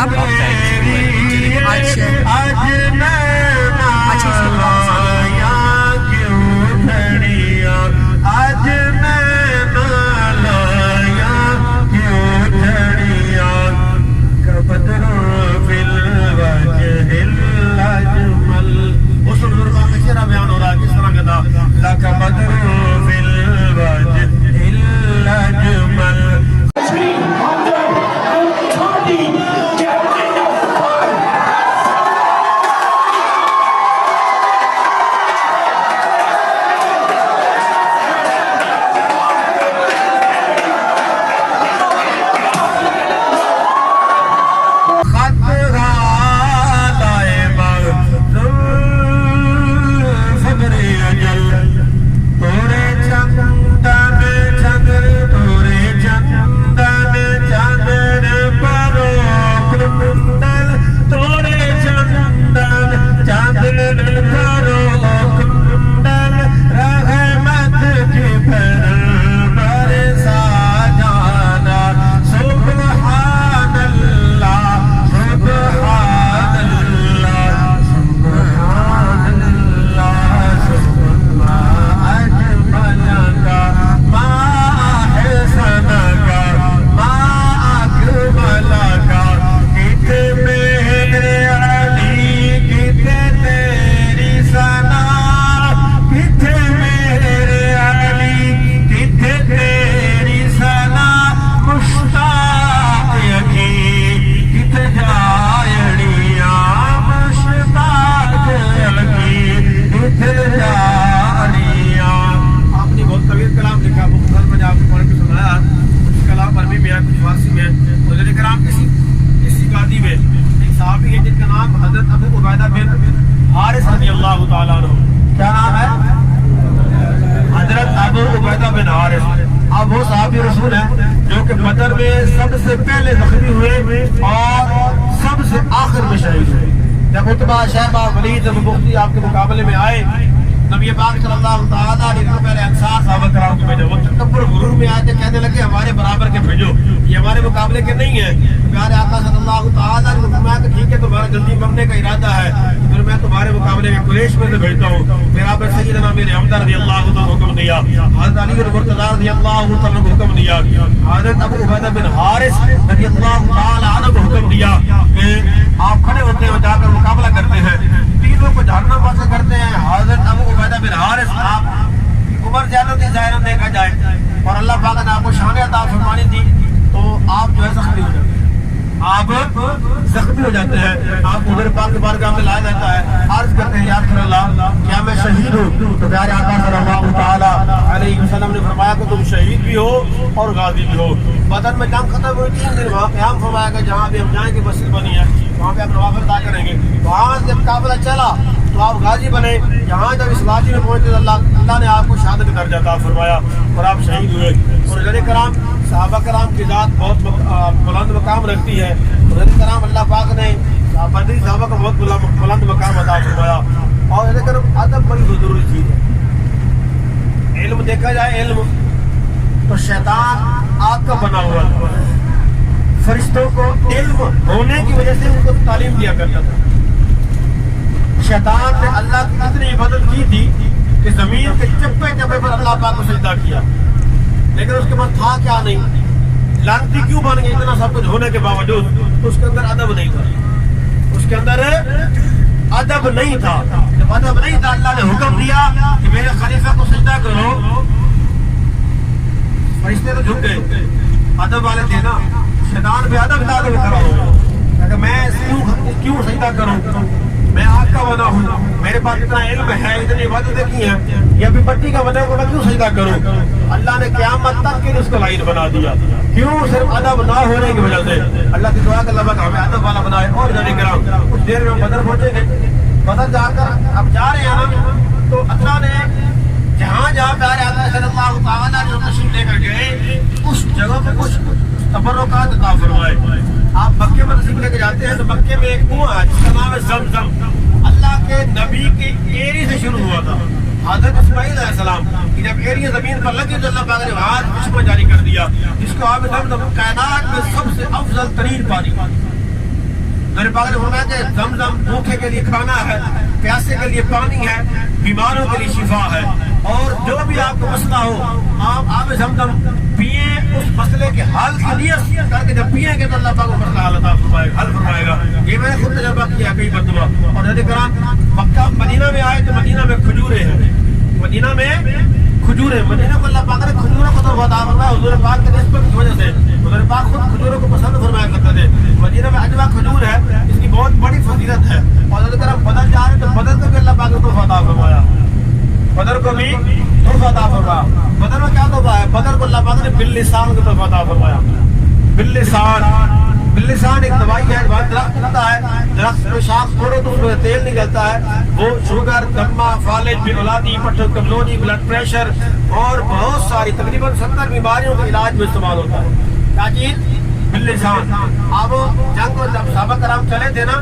آپ؟ اچھا اب وہ صحابی رسول ہیں جو کہ بدر میں سب سے پہلے زخمی ہوئے اور سب سے آخر میں شہید ہوئے. جب عتبہ شیبہ ولید ابو بختری آپ کے مقابلے میں آئے، نبی پاک صلی اللہ تعالیٰ علیہ وسلم پہلے انصار صحابہ کرام کو بھیجو. وہ تکبر غرور میں آئے تھے، کہنے لگے ہمارے برابر کے بھیجو، یہ ہمارے مقابلے کے نہیں ہیں. پیارے آقا صلی اللہ تعالیٰ علیہ وسلم فرمایا کہ ٹھیک ہے، تمہارا جلدی مرنے کا ارادہ ہے، پھر میں تمہارے مقابلے میں قریش میں سے بھیجتا ہوں. میرا پر سیدنا میرے حمزہ رضی اللہ عنہ کو حکم دیا، حضرت علی بن مرتضی رضی اللہ عنہ کو حکم دیا، حضرت ابو عبیدہ بن حارث رضی اللہ تعالیٰ عنہ کو حکم دیا کہ آپ کھڑے ہوتے ہیں، جا کر مقابلہ کرتے ہیں، تینوں کو جہنم واصل کرتے ہیں. حضرت ابو عبیدہ بن حارث آپ کی عمر زیادہ تھی ظاہر دیکھا جائے، اور اللہ پاک نے آپ کو شان عطا فرمانی تھی، تو آپ جو ہے زخمی ہو جاتے ہیں، آپ زخمی ہو جاتے ہیں. آپ حضور پاک کے بارگاہ میں لایا جاتا ہے، عرض کرتے ہیں یا رسول اللہ کیا میں شہید ہوں؟ تو پیارے آقا صلی اللہ تعالیٰ علیہ وسلم نے فرمایا کہ تم شہید بھی ہو اور غازی بھی ہو. بدر میں جنگ ختم ہوئی 3 دن، وہاں قیام فرمایا کہ جہاں بھی ہم جائیں گے مسجد بنی ہے، وہاں پہ آپ نوافل ادا کریں گے. وہاں جب مقابلہ چلا تو آپ غازی بنے. یہاں جب اس غازی میں پہنچے تو اللہ نے آپ کو شہادت کا درجہ عطا فرمایا اور آپ شہید ہوئے. اور حضرت کرام صحابہ کرام کی ذات بہت بلند مقام رکھتی ہے. حضرت کرام اللہ پاک نے بدری صحابہ کو بہت بلند مقام عطا فرمایا. اور حضرت کرام ادب بڑی ضروری چیز ہے. علم دیکھا جائے، علم تو شیطان آگ کا بنا ہوا تھا، فرشتوں کو علم ہونے کی وجہ سے ان کو تعلیم دیا کرتا تھا. شیطان نے اللہ کی اتنی عبادت کی تھی کہ زمین کے چپے چپے پر اللہ پاک کو سجدہ کیا، لیکن اس کے بعد تھا کیا نہیں، لعنتی کیوں بن گئی اتنا سب کچھ ہونے کے باوجود؟ اس کے اندر ادب نہیں تھا، اس کے اندر ادب نہیں تھا. جب ادب نہیں تھا، اللہ نے حکم دیا کہ میرے خلیفہ کو سجدہ کرو، فرشتے تو جھک گئے، ادب والے تھے نا. شیطان بھی ادب دادے میں کھڑا ہو کہ میں کیوں سجدہ کروں، میں آگ کا بنا ہوں، میرے پاس اتنا علم ہے، اتنی عبادتیں کی ہیں، یہ ابھی پٹی کا بنا ہوا، میں کیوں سجدہ کروں؟ اللہ نے قیامت تک کے لیے اس کو لائن بنا دیا. کیوں؟ صرف ادب نہ ہونے کی وجہ سے. اللہ کی دعا کہ اللہ پاک ہمیں ادب والا بنائے. اور جانے کرام کچھ دیر میں بدر پہنچے گے. بدر جا کر اب جا رہے ہیں نا، تو اللہ نے جہاں پیارے آقا صلی اللہ تعالیٰ نے تشریف لے کر گئے، اس جگہ پہ کچھ تبرکات عطا فرمائے. آپ مکے میں تشریف لے کے جاتے ہیں تو مکے میں ایک کنواں ہے جس کا نام ہے زمزم. اللہ کے نبی کی ایری سے شروع ہوا تھا. حضرت اسماعیل علیہ السلام کی جب ایری زمین پر لگی تو اللہ پاک نے وہاں چشمہ جاری کر دیا جس کو آب زمزم کائنات میں سب سے افضل ترین پانی. میرے پاک نے فرمایا کہ زمزم بھوکے کے لیے کھانا ہے، پیاسے کے لیے پانی ہے، بیماروں کے لیے شفا ہے، اور جو بھی آپ کو مسئلہ ہو آپ آب زمزم پئیں، اس مسئلے کے حل کی نیت کر کے جب پئیں گے تو اللہ پاک کو مسئلہ حل فرمائے گا۔ یہ میں نے خود تجربہ کیا کئی مرتبہ۔ اور حضرت کرام مکہ مدینہ میں آئے تو مدینہ میں کھجورے ہیں، مدینہ میں کھجورے، مدینہ کو اللہ پاک نے کھجوروں کو تو عطا فرمایا حضور پاک کے نسبت کی وجہ سے۔ حضور پاک خود کھجوروں کو پسند فرمایا کرتے تھے۔ مدینہ میں اجوا کھجور ہے، اس کی بہت بڑی فضیلت ہے۔ اور حضرت کرام بدر جا رہے تو بدر کو بھی اللہ پاک نے تحفہ عطا فرمایا، بدر کو بھی تحفہ عطا فرمایا۔ بدر میں کیا تحفہ ہے؟ بدر کو اللہ پاک نے باللسان کو تحفہ عطا فرمایا۔ باللسان، باللسان ایک دوائی ہے، وہاں درخت ہوتا ہے، درخت میں شاخ توڑو تو اس میں تیل نکلتا ہے، وہ شوگر، دمہ، فالج، بے اولادی، پٹھوں کمزوری، بلڈ پریشر اور بہت ساری تقریباً 70 بیماریوں کے علاج میں استعمال ہوتا ہے۔ کیا چیز؟ باللسان۔ اب جنگ کو جب صحابہ کرام چلے تھے نا،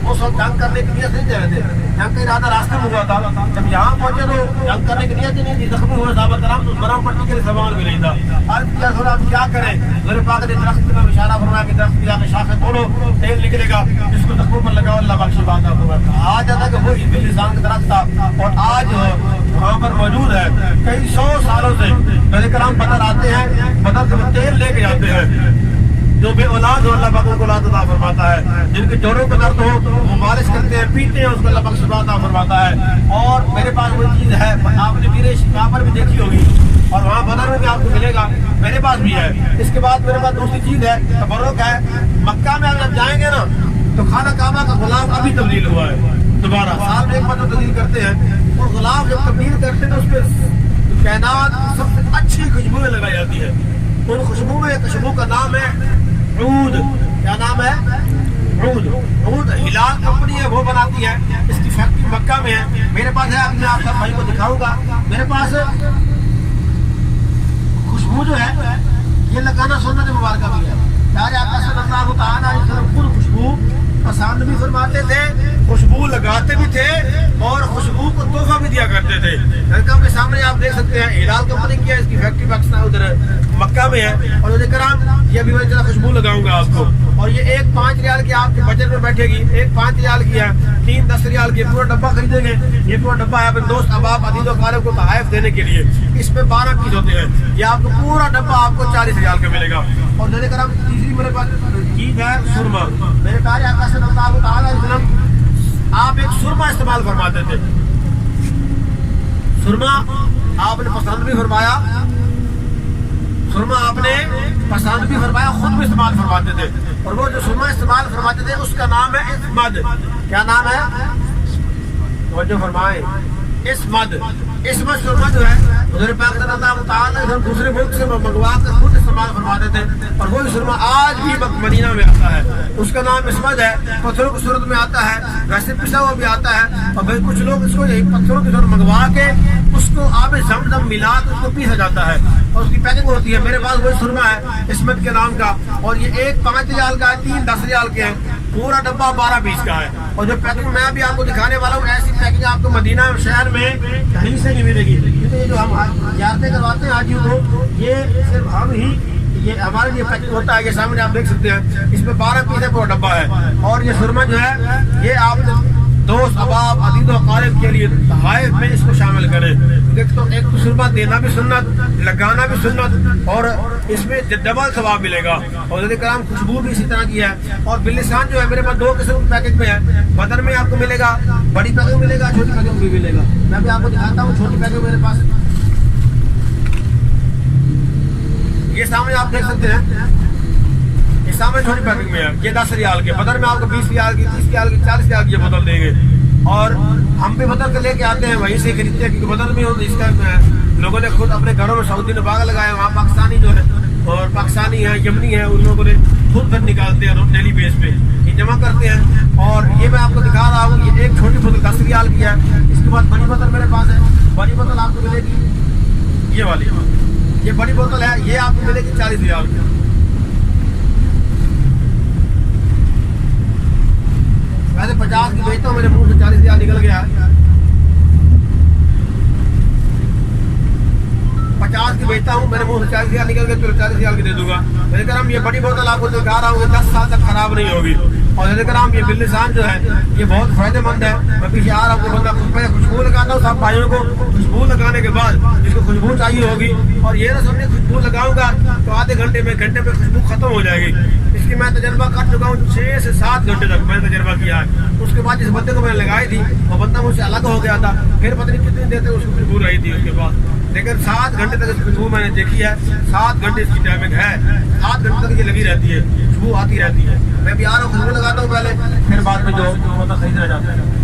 اس وقت جنگ کرنے کی نیت نہیں چلے تھے، جنگ کا ارادہ راستے میں ہوا تھا۔ جب یہاں پہنچے تو جنگ کرنے کی نیت ہی نہیں تھی، زخمی ہوئے صحابہ کرام تو مرہم پٹی کے لیے سامان بھی نہیں تھا۔ عرض کیا سنا اب کیا کریں؟ حضور پاک نے درخت میں اشارہ فرمایا کہ درخت کی جا کے شاخیں توڑو، تیل نکلے گا، اس کو زخموں پر لگاؤ، اللہ پاک شفا عطا فرمایا۔ آج جاتا کہ وہ باللسان کا درخت تھا اور آج وہاں پر موجود ہے۔ کئی 100 سالوں سے حضور کرام بدر آتے ہیں، بدر سے وہ تیل لے کے جاتے ہیں۔ جو بے اولاد ہو اللہ پاک کو اولاد عطا فرماتا ہے، جن کے جوڑوں کا درد ہو وہ مالش کرتے ہیں، پیتے ہیں، اس کو اللہ پاک شفا عطا فرماتا ہے۔ اور میرے پاس وہ چیز ہے، آپ نے میرے یہاں پر بھی دیکھی ہوگی اور وہاں بدر میں بھی آپ کو ملے گا، میرے پاس بھی ہے۔ اس کے بعد میرے پاس دوسری چیز ہے، تبرک ہے۔ مکہ میں آپ جب جائیں گے نا تو خانہ کعبہ کا غلاف ابھی تبدیل ہوا ہے، دوبارہ سال میں ایک بار تبدیل کرتے ہیں۔ اور غلاف جب تبدیل کرتے ہیں تو اس پہ کائنات کی سب سے اچھی خوشبوئیں لگائی جاتی ہے۔ ان خوشبو میں خوشبو کا نام ہے عود۔ کیا نام ہے؟ عود۔ عود ہلال کمپنی ہے، وہ بناتی ہے، اس کی فیکٹری مکہ میں ہے۔ میرے پاس ہے، اب میں آپ سب بھائی کو دکھاؤں گا۔ میرے پاس خوشبو جو ہے یہ لگانا سنت مبارکہ بھی ہے۔ پیارے آقا صلی اللہ تعالیٰ علیہ وسلم خود خوشبو پسند بھی فرماتے تھے، خوشبو لگاتے بھی تھے اور خوشبو کو تحفہ بھی دیا کرتے تھے۔ کے سامنے آپ دیکھ سکتے ہیں ہلال کمپنی کی ہے، اس کی فیکٹری پاکستان ادھر مکہ میں ہے۔ اور حضور کرام یہ بھی میں ذرا خوشبو لگاؤں گا آپ کو، اور یہ ایک 5 ریال کی آپ کے بجٹ میں بیٹھے گی، ایک 5 ریال کی ہے، 3 10 ریال کی پورا ڈبہ خریدیں گے۔ یہ پورا ڈبہ ہے اپنے دوست احباب عزیز و اقارب کو تحائف دینے کے لیے، اس میں 12 پیس ہوتے ہیں، یہ آپ کو پورا ڈبہ آپ کو 40 ریال کا ملے گا۔ اور حضور کرام تیسری میرے پاس چیز ہے سرما۔ میرے پیارے آقا صلی اللہ تعالیٰ علیہ وسلم آپ ایک سرما استعمال فرماتے تھے، سرما آپ نے پسند بھی فرمایا، سرما آپ نے پسند بھی فرمایا، خود بھی استعمال فرماتے تھے۔ اور وہ جو سرما استعمال فرماتے تھے اس کا نام ہے اسمد۔ کیا نام ہے؟ توجہ فرمائیں، اسمد۔ اسمد سرما جو ہے حضور پاک صلی اللہ تعالیٰ علیہ وسلم دوسرے ملک سے منگوا کر خود استعمال فرماتے تھے، اور وہی سرما آج بھی مدینہ میں آتا ہے، اس کا نام اسمد ہے۔ پتھروں کی صورت میں آتا ہے، ویسے پسا ہوا بھی آتا ہے، اور کچھ لوگ اس کو یہی پتھروں کی صورت منگوا کے اس کو آب زمزم ملا کے اس کو پیسا جاتا ہے اور اس کی پیکنگ ہوتی ہے۔ میرے پاس وہی سرما ہے اسمد کے نام کا، اور یہ ایک 5 ریال کا ہے، 3 10 ریال کے ہیں، پورا ڈبہ 12 پیس کا ہے۔ اور جو پیکنگ میں ابھی آپ کو دکھانے والا ہوں، ایسی پیکنگ آپ کو مدینہ شہر میں کہیں سے نہیں ملے گی، کیونکہ یہ جو ہم زیارتیں کرواتے ہیں حاجیوں کو، یہ صرف ہم ہی یہ ہمارے لیے پیکنگ ہوتا ہے۔ یہ سامنے آپ دیکھ سکتے ہیں، اس میں 12 پیس ہے، پورا ڈبہ ہے۔ اور یہ سرما جو ہے یہ آپ دوست احباب عزیز و اقارب کے لیے تحائف میں اس کو شامل کریں۔ دیکھ تو ایک سرما دینا بھی سنت، لگانا بھی سنت، اور اس میں ڈبل ثواب ملے گا۔ اور حضور کرام خوشبو بھی اسی طرح کی ہے۔ اور باللسان جو ہے میرے پاس 2 قسم پیکٹ میں ہے، بدر میں آپ کو ملے گا، بڑی پیکٹ ملے گا، چھوٹی پیکٹ بھی ملے گا۔ میں بھی آپ کو دکھاتا ہوں چھوٹی پیکٹ میرے پاس، یہ سامنے آپ دیکھ سکتے ہیں، یہ سامنے چھوٹی پیکنگ میں ہے، یہ 10 ریال کے، بدر میں آپ کو 20 ریال کی، 30 ریال کی، 40 ریال کی یہ بوتل دیں گے۔ اور ہم بھی بدر کے لے کے آتے ہیں، وہیں سے خریدتے ہیں، کیونکہ بدر میں اس کا لوگوں نے خود اپنے گھروں میں سعودی نے باغ لگائے، وہاں پاکستانی جو ہے اور پاکستانی ہے، یمنی ہے، ان لوگوں نے خود پھر نکالتے ہیں ڈیلی بیس پہ، یہ جمع کرتے ہیں۔ اور یہ میں آپ کو دکھا رہا ہوں، یہ ایک چھوٹی بوتل 10 ریال کی ہے۔ اس کے بعد بڑی بوتل میرے پاس ہے، بڑی بوتل آپ کو ملے گی یہ والی، یہ بڑی بوتل ہے، یہ آپ کو ملے گی 40 ریال کی۔ ویسے 50 کی بیچتا ہوں، میرے منہ سے 40 ریال نکل گیا ہے، 50 کی بیچتا ہوں، میرے منہ سے 40 ریال نکل گئے، تو 40 ریال کی دے دوں گا۔ میں نے کہا یہ بڑی بوتل آپ کو دکھا رہا ہوں، 10 سال تک خراب نہیں ہوگی، اور حضرت کرام یہ باللسان جو ہے یہ بہت فائدہ مند ہے. میں پیچھے آ رہا ہوں کہ بندہ پہلے خوشبو لگاتا ہوں. سب بھائیوں کو خوشبو لگانے کے بعد جس کو خوشبو چاہیے ہوگی, اور یہ نہ سمجھے خوشبو لگاؤں گا تو آدھے گھنٹے میں خوشبو ختم ہو جائے گی. اس کی میں تجربہ کر چکا ہوں, 6 سے 7 گھنٹے تک میں نے تجربہ کیا ہے. اس کے بعد جس بندے کو میں نے لگائی تھی وہ بندہ مجھ سے الگ ہو گیا تھا. پھر پتہ نہیں کتنی دیر تک اس کو خوشبو رہی تھی اس کے بعد, لیکن 7 گھنٹے تک اس کی خوشبو میں نے دیکھی ہے. 7 گھنٹے اس کی ٹائمنگ ہے, 7 گھنٹے تک یہ لگی رہتی ہے, خوشبو آتی رہتی ہے. میں بھی آ رہا ہوں, خوشبو لگاتا ہوں پہلے, پھر بعد میں جو ہوتا صحیح رہ جاتا ہے.